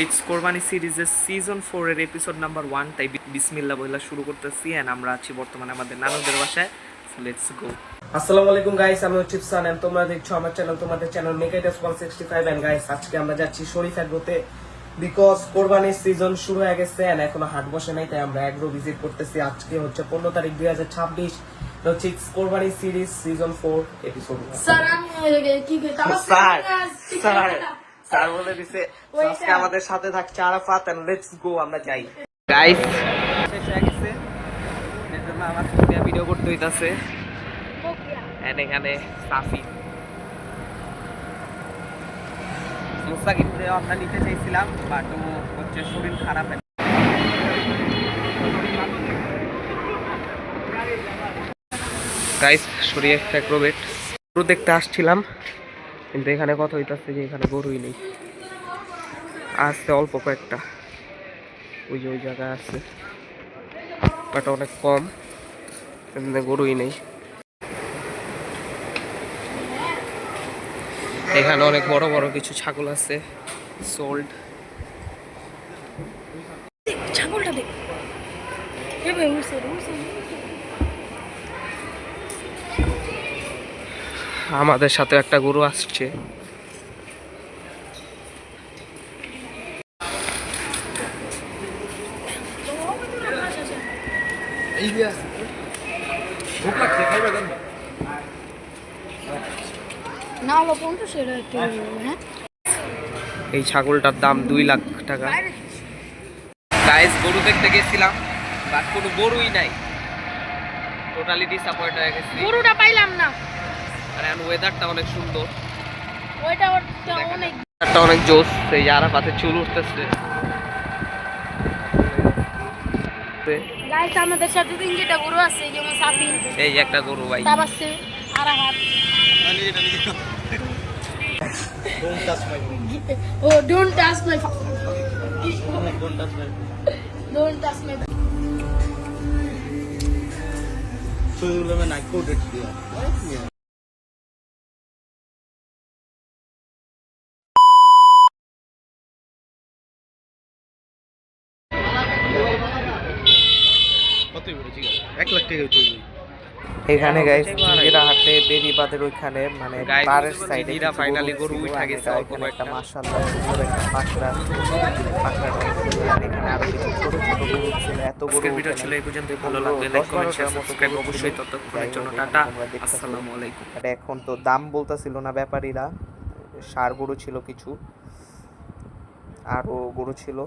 It's কোরবানি সিরিজের season 4 এর এপিসোড নাম্বার 1 তাই বিসমিল্লাহ বইলা শুরু করতেছি এন্ড আমরা আছি বর্তমানে আমাদের নানুদের বাসায়। So let's go. আসসালামু আলাইকুম গাইস, আমি হচ্ছি ইফসান এন্ড তোমরা দেখছো আমার চ্যানেল, তোমাদের চ্যানেল মেকাইটাস 165 এন্ড গাইস আজকে আমরা যাচ্ছি শরীফ এগ্রোতে বিকজ কোরবানির সিজন শুরু হয়ে গেছে এন্ড এখনো হাট বসে নাই, তাই আমরা এগ্রো ভিজিট করতেছি। আজকে হচ্ছে 15 তারিখ 2026, হচ্ছে কোরবানি সিরিজ সিজন 4 এপিসোড 1। স্যার বলে দিছে আজকে আমাদের সাথে থাকছে আরাফাত এন্ড লেটস গো, আমরা যাই গাইস। শেষ হয়ে গেছে এর জন্য আমার সাথে ভিডিও করতে হইতাছে এন্ড এখানে সাফি মুস্তাকিমকে আমরা নিতে চাইছিলাম বাট ও হচ্ছে শরীর খারাপ। গাইস শরীর অ্যাক্রোবেট গরু দেখতে আসছিলাম, কিন্তু এখানে কথা হইতাছে যে এখানে গরুই নেই। আসছে অল্প কয়েকটা, ওই যে ওই জায়গায় আছে বাট অনেক কম, গরুই নেই। এখানে অনেক বড় বড় কিছু ছাগল আছে সোল্ড। ছাগলটা দেখ, আমাদের সাথে একটা গরু আসছে। এই ছাগলটার দাম 2 লাখ টাকা। গাইস গরু দেখতে গেছিলাম বাট কোনো গরুই নাই, টোটালি ডিসঅ্যাপয়েন্ট হয়ে গেছি। গরুটা পাইলাম না। আর এখন ওয়েদারটা অনেক সুন্দর, ওয়েদারটা অনেক জোস। এই আরাফাতে চুল উঠতেছে। গাইস আমাদের সাথে যেটা গরু আছে যেমন সাফি, এই একটা গরু ভাই, তাবাসে আরাহাত। Don't touch my don't touch my So you live in I coded here. কতই বলেছি 1 লাখ টাকা তুই এখানে গাইস জিরা হাটে বেরিবাদের ওইখানে মানে পারের সাইডে জিরা ফাইনালি গরু উঠা গেছে অল্প একটা। মাশাআল্লাহ সুন্দর একটা পাকড়া এখানে আরো কিছু ছোট ছোট গরু ছিল। এত গরু ভিডিও ছিল এই পর্যন্ত। ভালো লাগলে লাইক কমেন্ট শেয়ার সাবস্ক্রাইব অবশ্যই। ততক্ষণের জন্য টাটা, আসসালামু আলাইকুম। আর এখন তো দাম বলতাছিল না ব্যাপারীরা, ষাঁড় গরু ছিল কিছু, আরো গরু ছিল।